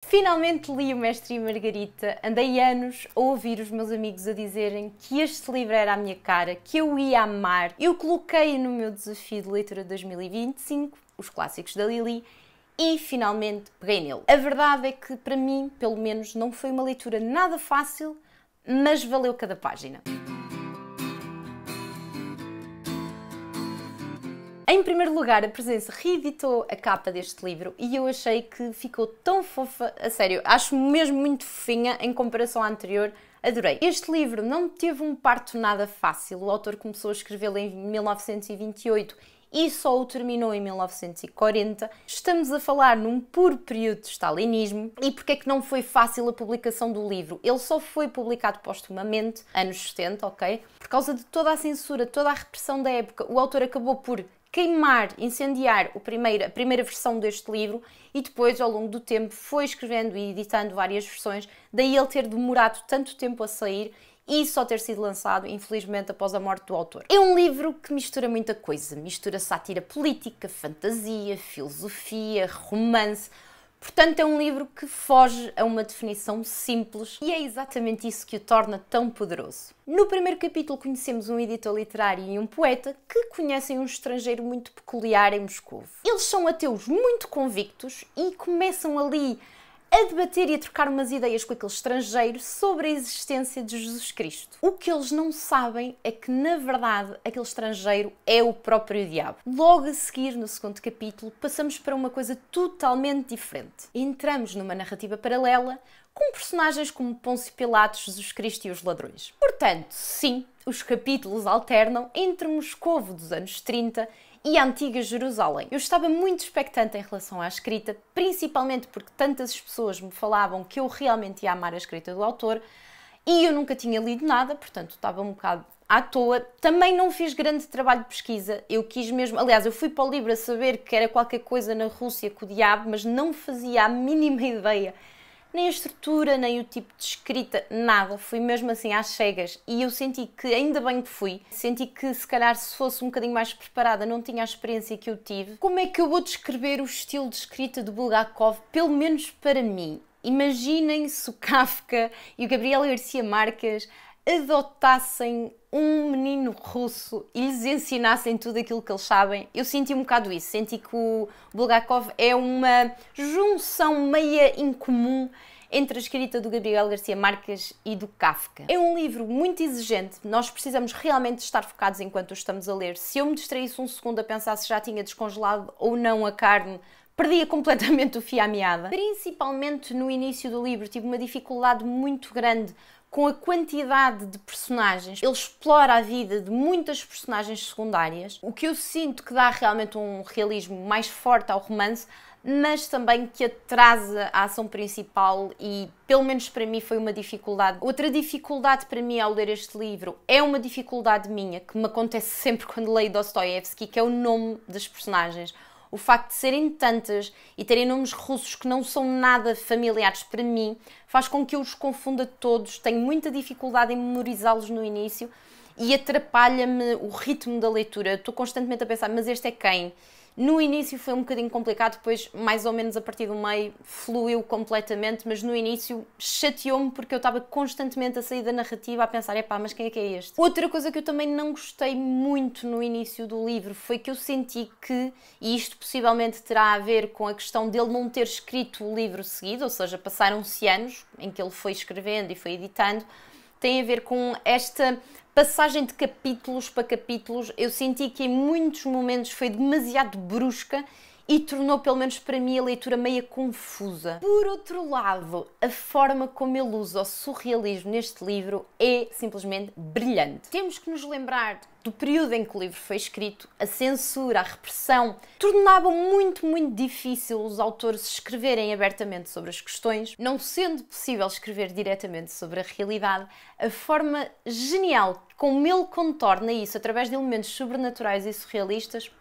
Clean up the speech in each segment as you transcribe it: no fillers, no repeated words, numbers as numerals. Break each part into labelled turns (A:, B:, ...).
A: Finalmente li O Mestre e a Margarita. Andei anos a ouvir os meus amigos a dizerem que este livro era a minha cara, que eu ia amar. Eu coloquei no meu desafio de leitura de 2025, os clássicos da Lili, e finalmente peguei nele. A verdade é que, para mim, pelo menos, não foi uma leitura nada fácil, mas valeu cada página. Em primeiro lugar, a Presença reeditou a capa deste livro e eu achei que ficou tão fofa, a sério, acho mesmo muito fofinha em comparação à anterior, adorei. Este livro não teve um parto nada fácil, o autor começou a escrevê-lo em 1928 e só o terminou em 1940. Estamos a falar num puro período de stalinismo. E porque é que não foi fácil a publicação do livro? Ele só foi publicado póstumamente, anos 70, ok? Por causa de toda a censura, toda a repressão da época, o autor acabou por queimar, incendiar a primeira versão deste livro e depois, ao longo do tempo, foi escrevendo e editando várias versões, daí ele ter demorado tanto tempo a sair e só ter sido lançado, infelizmente, após a morte do autor. É um livro que mistura muita coisa, mistura sátira política, fantasia, filosofia, romance. Portanto, é um livro que foge a uma definição simples e é exatamente isso que o torna tão poderoso. No primeiro capítulo conhecemos um editor literário e um poeta que conhecem um estrangeiro muito peculiar em Moscou. Eles são ateus muito convictos e começam ali a debater e a trocar umas ideias com aquele estrangeiro sobre a existência de Jesus Cristo. O que eles não sabem é que, na verdade, aquele estrangeiro é o próprio diabo. Logo a seguir, no segundo capítulo, passamos para uma coisa totalmente diferente. Entramos numa narrativa paralela com personagens como Pôncio Pilatos, Jesus Cristo e os ladrões. Portanto, sim, os capítulos alternam entre Moscovo dos anos 30 e a antiga Jerusalém. Eu estava muito expectante em relação à escrita, principalmente porque tantas pessoas me falavam que eu realmente ia amar a escrita do autor e eu nunca tinha lido nada, portanto estava um bocado à toa. Também não fiz grande trabalho de pesquisa, eu quis mesmo... Aliás, eu fui para o livro a saber que era qualquer coisa na Rússia com o diabo, mas não fazia a mínima ideia. Nem a estrutura, nem o tipo de escrita, nada. Fui mesmo assim às cegas e eu senti que, ainda bem que fui, senti que se calhar se fosse um bocadinho mais preparada não tinha a experiência que eu tive. Como é que eu vou descrever o estilo de escrita do Bulgakov, pelo menos para mim? Imaginem se o Kafka e o Gabriel Garcia Marques adotassem um menino russo e lhes ensinassem tudo aquilo que eles sabem. Eu senti um bocado isso, senti que o Bulgakov é uma junção meia incomum entre a escrita do Gabriel Garcia Marques e do Kafka. É um livro muito exigente, nós precisamos realmente estar focados enquanto o estamos a ler. Se eu me distraísse um segundo a pensar se já tinha descongelado ou não a carne, perdia completamente o fio à meada. Principalmente no início do livro tive uma dificuldade muito grande com a quantidade de personagens. Ele explora a vida de muitas personagens secundárias, o que eu sinto que dá realmente um realismo mais forte ao romance, mas também que atrasa a ação principal e, pelo menos para mim, foi uma dificuldade. Outra dificuldade para mim ao ler este livro é uma dificuldade minha, que me acontece sempre quando leio Dostoiévski, que é o nome das personagens. O facto de serem tantas e terem nomes russos que não são nada familiares para mim faz com que eu os confunda todos. Tenho muita dificuldade em memorizá-los no início e atrapalha-me o ritmo da leitura. Estou constantemente a pensar, mas este é quem? No início foi um bocadinho complicado, depois mais ou menos a partir do meio fluiu completamente, mas no início chateou-me porque eu estava constantemente a sair da narrativa a pensar, epá, mas quem é que é este? Outra coisa que eu também não gostei muito no início do livro foi que eu senti que, e isto possivelmente terá a ver com a questão dele não ter escrito o livro seguido, ou seja, passaram-se anos em que ele foi escrevendo e foi editando, tem a ver com esta passagem de capítulos para capítulos. Eu senti que em muitos momentos foi demasiado brusca e tornou, pelo menos para mim, a leitura meio confusa. Por outro lado, a forma como ele usa o surrealismo neste livro é simplesmente brilhante. Temos que nos lembrar do período em que o livro foi escrito, a censura, a repressão, tornavam muito difícil os autores escreverem abertamente sobre as questões, não sendo possível escrever diretamente sobre a realidade. A forma genial como ele contorna isso através de elementos sobrenaturais e surrealistas,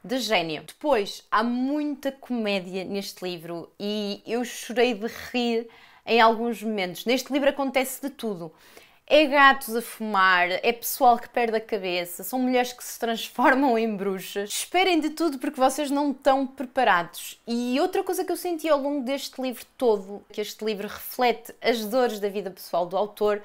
A: de gênio. Depois, há muita comédia neste livro e eu chorei de rir em alguns momentos. Neste livro acontece de tudo. É gatos a fumar, é pessoal que perde a cabeça, são mulheres que se transformam em bruxas. Esperem de tudo porque vocês não estão preparados. E outra coisa que eu senti ao longo deste livro todo, que este livro reflete as dores da vida pessoal do autor,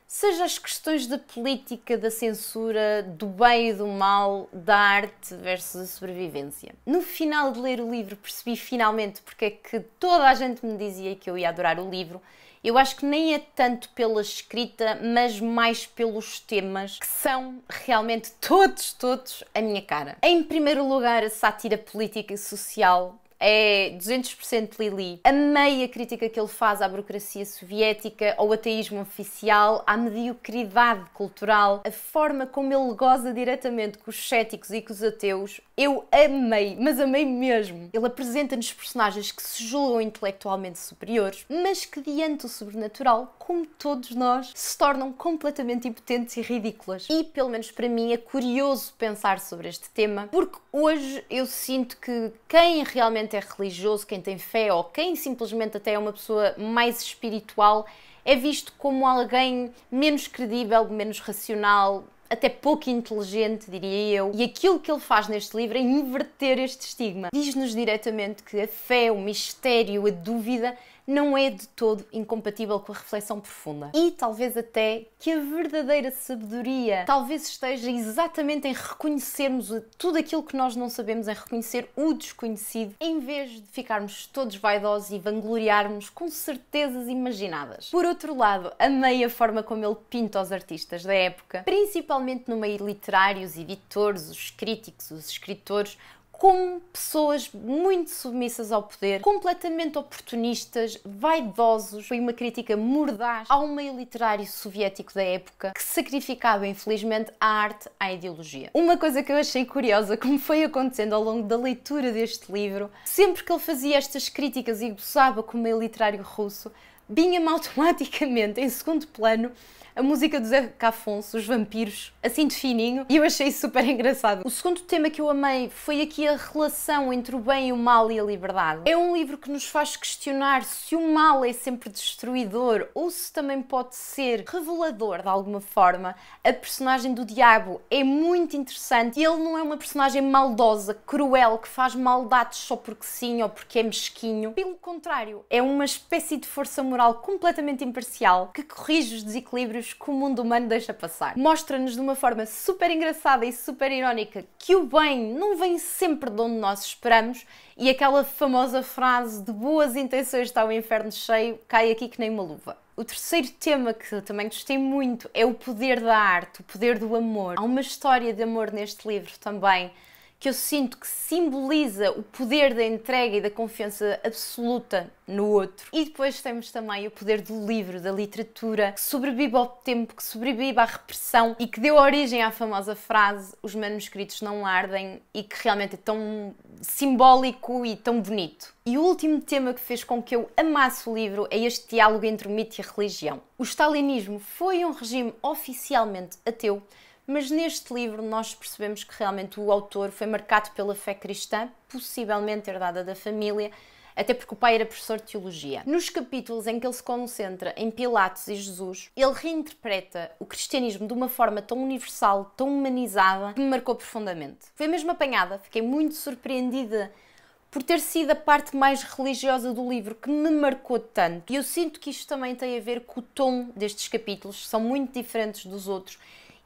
A: seja as questões da política, da censura, do bem e do mal, da arte versus a sobrevivência. No final de ler o livro percebi finalmente porque é que toda a gente me dizia que eu ia adorar o livro. Eu acho que nem é tanto pela escrita, mas mais pelos temas, que são realmente todos a minha cara. Em primeiro lugar, a sátira política e social é 200% Lili. Amei a crítica que ele faz à burocracia soviética, ao ateísmo oficial, à mediocridade cultural, a forma como ele goza diretamente com os céticos e com os ateus. Eu amei, mas amei mesmo. Ele apresenta-nos personagens que se julgam intelectualmente superiores, mas que diante do sobrenatural, como todos nós, se tornam completamente impotentes e ridículas. E, pelo menos para mim, é curioso pensar sobre este tema, porque hoje eu sinto que quem realmente é religioso, quem tem fé ou quem simplesmente até é uma pessoa mais espiritual, é visto como alguém menos credível, menos racional, até pouco inteligente, diria eu. E aquilo que ele faz neste livro é inverter este estigma. Diz-nos diretamente que a fé, o mistério, a dúvida não é de todo incompatível com a reflexão profunda. E talvez até que a verdadeira sabedoria talvez esteja exatamente em reconhecermos tudo aquilo que nós não sabemos, em reconhecer o desconhecido, em vez de ficarmos todos vaidosos e vangloriarmos com certezas imaginadas. Por outro lado, amei a forma como ele pinta os artistas da época, principalmente no meio literário, os editores, os críticos, os escritores, como pessoas muito submissas ao poder, completamente oportunistas, vaidosos. Foi uma crítica mordaz ao meio literário soviético da época, que sacrificava, infelizmente, a arte à ideologia. Uma coisa que eu achei curiosa, como foi acontecendo ao longo da leitura deste livro, sempre que ele fazia estas críticas e gozava com o meio literário russo, vinha-me automaticamente, em segundo plano, a música do Zeca Afonso, Os Vampiros, assim de fininho, e eu achei super engraçado. O segundo tema que eu amei foi aqui a relação entre o bem e o mal e a liberdade. É um livro que nos faz questionar se o mal é sempre destruidor ou se também pode ser revelador de alguma forma. A personagem do diabo é muito interessante e ele não é uma personagem maldosa, cruel, que faz maldades só porque sim ou porque é mesquinho. Pelo contrário, é uma espécie de força moral completamente imparcial que corrige os desequilíbrios que o mundo humano deixa passar. Mostra-nos de uma forma super engraçada e super irónica que o bem não vem sempre de onde nós esperamos e aquela famosa frase de boas intenções está o inferno cheio cai aqui que nem uma luva. O terceiro tema que eu também gostei muito é o poder da arte, o poder do amor. Há uma história de amor neste livro também que eu sinto que simboliza o poder da entrega e da confiança absoluta no outro. E depois temos também o poder do livro, da literatura, que sobrevive ao tempo, que sobrevive à repressão e que deu origem à famosa frase "os manuscritos não ardem" e que realmente é tão simbólico e tão bonito. E o último tema que fez com que eu amasse o livro é este diálogo entre o mito e a religião. O stalinismo foi um regime oficialmente ateu, mas neste livro nós percebemos que realmente o autor foi marcado pela fé cristã, possivelmente herdada da família, até porque o pai era professor de teologia. Nos capítulos em que ele se concentra em Pilatos e Jesus, ele reinterpreta o cristianismo de uma forma tão universal, tão humanizada, que me marcou profundamente. Foi mesmo apanhada, fiquei muito surpreendida por ter sido a parte mais religiosa do livro que me marcou tanto. E eu sinto que isto também tem a ver com o tom destes capítulos, que são muito diferentes dos outros,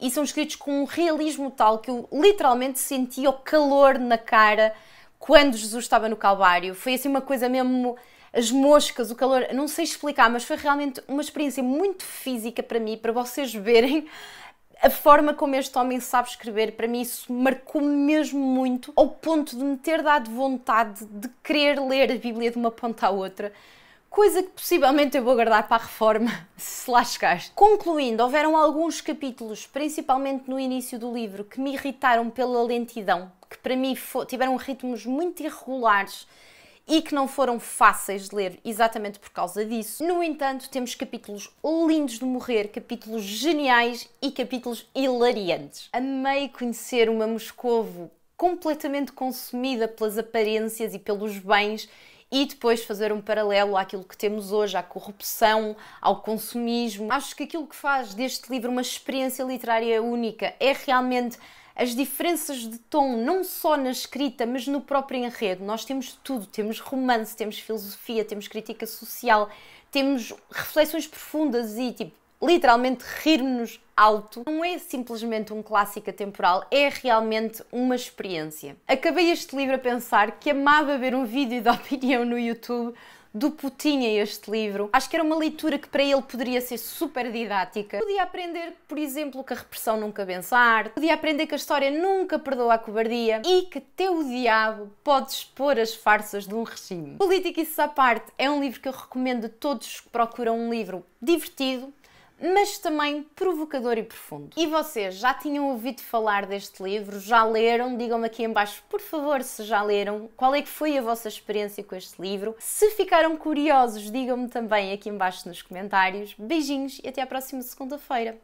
A: e são escritos com um realismo tal que eu literalmente senti o calor na cara quando Jesus estava no Calvário. Foi assim uma coisa mesmo, as moscas, o calor, não sei explicar, mas foi realmente uma experiência muito física para mim, para vocês verem a forma como este homem sabe escrever. Para mim isso marcou-me mesmo muito, ao ponto de me ter dado vontade de querer ler a Bíblia de uma ponta à outra. Coisa que possivelmente eu vou guardar para a reforma, se lá chegar. Concluindo, houveram alguns capítulos, principalmente no início do livro, que me irritaram pela lentidão, que para mim tiveram ritmos muito irregulares e que não foram fáceis de ler exatamente por causa disso. No entanto, temos capítulos lindos de morrer, capítulos geniais e capítulos hilariantes. Amei conhecer uma Moscovo completamente consumida pelas aparências e pelos bens, e depois fazer um paralelo àquilo que temos hoje, à corrupção, ao consumismo. Acho que aquilo que faz deste livro uma experiência literária única é realmente as diferenças de tom, não só na escrita, mas no próprio enredo. Nós temos tudo, temos romance, temos filosofia, temos crítica social, temos reflexões profundas e, tipo, literalmente rir-nos alto. Não é simplesmente um clássico atemporal, é realmente uma experiência. Acabei este livro a pensar que amava ver um vídeo de opinião no YouTube do Putin a este livro. Acho que era uma leitura que para ele poderia ser super didática. Podia aprender, por exemplo, que a repressão nunca vence a arte, podia aprender que a história nunca perdoa a cobardia e que até o diabo pode expor as farsas de um regime. Política isso à parte, é um livro que eu recomendo a todos que procuram um livro divertido, mas também provocador e profundo. E vocês já tinham ouvido falar deste livro? Já leram? Digam-me aqui em baixo, por favor, se já leram. Qual é que foi a vossa experiência com este livro? Se ficaram curiosos, digam-me também aqui em baixo nos comentários. Beijinhos e até à próxima segunda-feira.